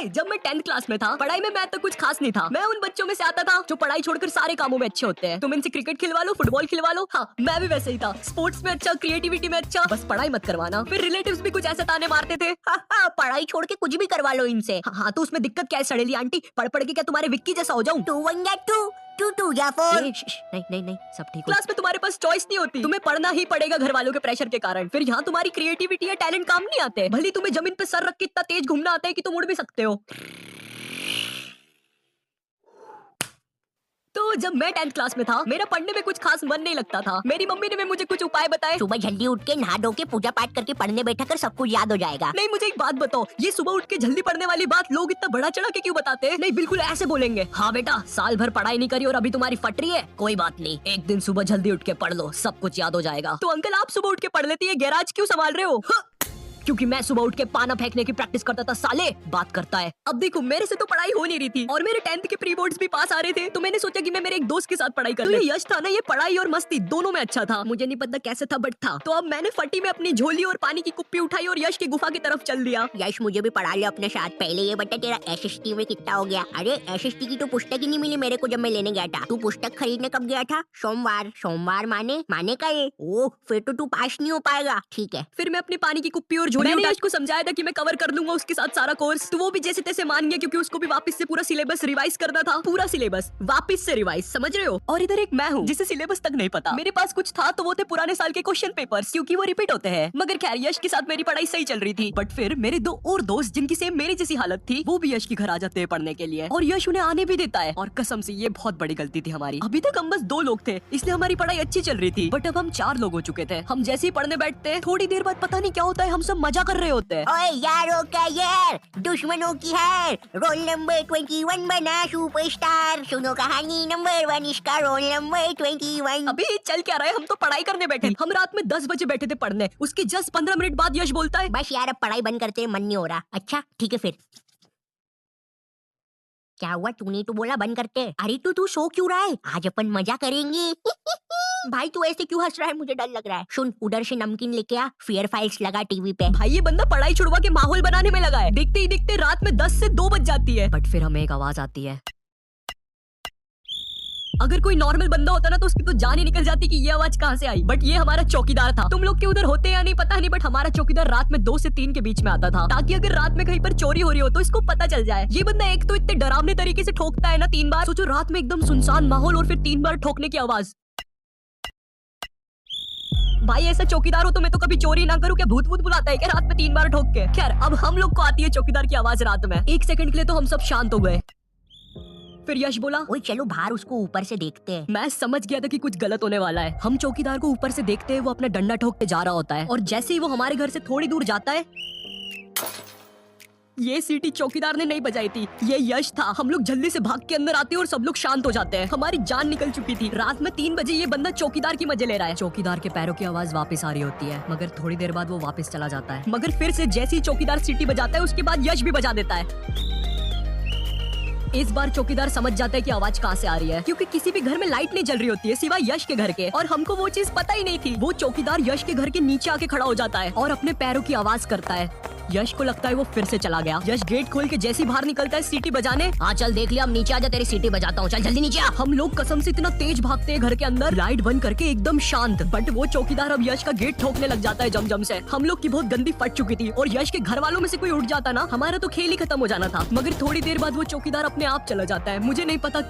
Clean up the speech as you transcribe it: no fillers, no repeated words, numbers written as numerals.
है जब मैं 10th क्लास में था, पढ़ाई में मैं तो कुछ खास नहीं था। मैं उन बच्चों में से आता था जो पढ़ाई छोड़कर सारे कामों में अच्छे होते हैं। तुम इनसे क्रिकेट खिलवा लो, फुटबॉल खिलवा लो, हाँ मैं भी वैसे ही था। स्पोर्ट्स में अच्छा, क्रिएटिविटी में अच्छा, बस पढ़ाई मत करवाना। फिर रिलेटिव्स भी कुछ ऐसे ताने मारते थे, पढ़ाई छोड़ के कुछ भी करवा लो इनसे। हाँ तो उसमें दिक्कत क्या है सड़ेली आंटी? पढ़ पढ़ के क्या तुम्हारे विक्की जैसा हो जाऊं? 2 1 या 2 2 2 या 4। नहीं नहीं नहीं, सब ठीक। क्लास में तुम्हारे पास चॉइस नहीं होती, तुम्हें पढ़ना ही पड़ेगा घर वालों के प्रेशर के कारण। फिर यहाँ तुम्हारी क्रिएटिविटी या टैलेंट काम नहीं आते। भले तुम्हें जमीन पे सर रख के इतना तेज घूमना आता है कि तुम उड़ भी सकते हो। तो जब मैं 10th क्लास में था, मेरा पढ़ने में कुछ खास मन नहीं लगता था। मेरी मम्मी ने भी मुझे कुछ उपाय बताए। सुबह जल्दी उठ के नहा धो के पूजा पाठ करके पढ़ने बैठा कर, सब कुछ याद हो जाएगा। नहीं मुझे एक बात बताओ, ये सुबह उठ के जल्दी पढ़ने वाली बात लोग इतना बड़ा चढ़ा के क्यों बताते हैं? नहीं बिल्कुल ऐसे बोलेंगे, हाँ बेटा साल भर पढ़ाई नहीं करी और अभी तुम्हारी फट रही है, कोई बात नहीं, एक दिन सुबह जल्दी उठ के पढ़ लो, सब कुछ याद हो जाएगा। तो अंकल आप सुबह उठ के पढ़ लेती है, गैराज क्यों संभाल रहे हो? क्योंकि मैं सुबह उठ के पाना फेंकने की प्रैक्टिस करता था। साले बात करता है। अब देखो मेरे से तो पढ़ाई हो नहीं रही थी और मेरे 10th के प्री बोर्ड्स भी पास आ रहे थे, तो मैंने सोचा कि मैं मेरे एक दोस्त के साथ पढ़ाई कर लूं। तो ये यश था ना, ये पढ़ाई और मस्ती दोनों में अच्छा था। मुझे नहीं पता कैसे था बट था। तो अब मैंने फटी में अपनी झोली और पानी की कुप्पी उठाई और यश की गुफा की तरफ चल दिया। यश मुझे भी पढ़ा लिया अपने साथ। पहले ये बता तेरा एसएसटी में कितना हो गया? अरे एसएसटी की तो पुस्तक ही नहीं मिली मेरे को जब मैं लेने गया था। तू पुस्तक खरीदने कब गया था? सोमवार। सोमवार माने का ये? ओह फिर तो तू पास नहीं हो पाएगा। ठीक है। फिर मैं अपनी पानी की कुप्पी और झोली मैंने यश को समझाया था कि मैं कवर कर लूंगा उसके साथ सारा कोर्स। तो वो भी जैसे तैसे मान गया, क्योंकि उसको भी वापस से पूरा सिलेबस रिवाइज करना था। पूरा सिलेबस वापस से रिवाइज, समझ रहे हो? और इधर एक मैं हूँ जिसे सिलेबस तक नहीं पता। मेरे पास कुछ था तो वो थे पुराने साल के क्वेश्चन पेपर्स, क्योंकि वो रिपीट होते हैं। मगर खैर यश के साथ मेरी पढ़ाई सही चल रही थी। बट फिर मेरे 2 और दोस्त जिनकी सेम मेरी जैसी हालत थी, वो भी यश के घर आ जाते हैं पढ़ने के लिए, और यश उन्हें आने भी देता है। और कसम से ये बहुत बड़ी गलती थी हमारी। अभी तक हम बस 2 लोग थे, इसलिए हमारी पढ़ाई अच्छी चल रही थी। बट अब हम 4 लोग हो चुके थे। हम जैसे ही पढ़ने बैठते थोड़ी देर बाद पता नहीं क्या होता है, हम सब मजा कर रहे होते हैं। ओए यारों का यार, दुश्मनों की हार, रोल नंबर 21 बना सुपरस्टार। सुनो कहानी नंबर 1, इसका रोल नंबर 21। अभी चल क्या रहा है, हम तो पढ़ाई करने बैठे। हम रात में 10 बजे बैठे थे पढ़ने। उसके जस्ट 15 मिनट बाद यश बोलता है, बस यार अब पढ़ाई बंद करते, मन नहीं हो रहा। अच्छा ठीक है फिर। क्या हुआ? तूने तो बोला बंद करते। अरे तू सो क्यों रहा है? आज अपन मजा करेंगे। भाई तू ऐसे क्यों हंस रहा है? मुझे डर लग रहा है। सुन उधर से नमकीन लेके आ, फियर फाइल्स लगा टीवी पे। भाई ये बंदा पढ़ाई छुड़वा के माहौल बनाने में लगा है। देखते ही देखते रात में 10 से 2 बज जाती है। बट फिर हमें एक आवाज आती है। अगर कोई नॉर्मल बंदा होता ना तो उसकी तो जान ही निकल जाती कि ये आवाज कहाँ से आई। बट ये हमारा चौकीदार था। तुम लोग के उधर होते या नहीं पता नहीं, बट हमारा चौकीदार रात में 2 से 3 के बीच में आता था, ताकि अगर रात में कहीं पर चोरी हो रही हो तो इसको पता चल जाए। ये बंदा एक तो इतने डरावने तरीके से ठोकता है ना 3 बार। सोचो रात में एकदम सुनसान माहौल और फिर 3 बार ठोकने की आवाज। भाई ऐसा चौकीदार हो तो मैं तो कभी चोरी ना करूं। क्या भूत भूत बुलाता है क्या रात में 3 बार ठोक के? खैर अब हम लोग को आती है चौकीदार की आवाज रात में। 1 सेकंड के लिए तो हम सब शांत हो गए। फिर यश बोला, ओए चलो बाहर उसको ऊपर से देखते हैं। मैं समझ गया था कि कुछ गलत होने वाला है। हम चौकीदार को ऊपर से देखते हैं, वो अपना डंडा ठोक के जा रहा होता है, और जैसे ही वो हमारे घर से थोड़ी दूर जाता है, ये सीटी चौकीदार ने नहीं बजाई थी, ये यश था। हम लोग जल्दी से भाग के अंदर आते हैं और सब लोग शांत हो जाते हैं। हमारी जान निकल चुकी थी। रात में 3 बजे ये बंदा चौकीदार की मजे ले रहा है। चौकीदार के पैरों की आवाज वापस आ रही होती है, मगर थोड़ी देर बाद वो वापस चला जाता है। मगर फिर से जैसे ही चौकीदार सीटी बजाता है, उसके बाद यश भी बजा देता है। इस बार चौकीदार समझ जाता है कि आवाज कहाँ से आ रही है, क्योंकि किसी भी घर में लाइट नहीं जल रही होती है सिवाय यश के घर के, और हमको वो चीज पता ही नहीं थी। वो चौकीदार यश के घर के नीचे आके खड़ा हो जाता है और अपने पैरों की आवाज करता है। यश को लगता है वो फिर से चला गया। यश गेट खोल के जैसे ही बाहर निकलता है सीटी बजाने, हाँ चल देख लिया, अब नीचे आजा, तेरी सीटी बजाता हूँ, चल जल्दी नीचे आ। हम लोग कसम से इतना तेज भागते हैं घर के अंदर, लाइट बंद करके एकदम शांत। बट वो चौकीदार अब यश का गेट ठोकने लग जाता है जम से। हम लोग की बहुत गंदी फट चुकी थी, और यश के घर वालों में से कोई उठ जाता ना, हमारा तो खेल ही खत्म हो जाना था। मगर थोड़ी देर बाद वो चौकीदार अपने आप चला जाता है। मुझे नहीं पता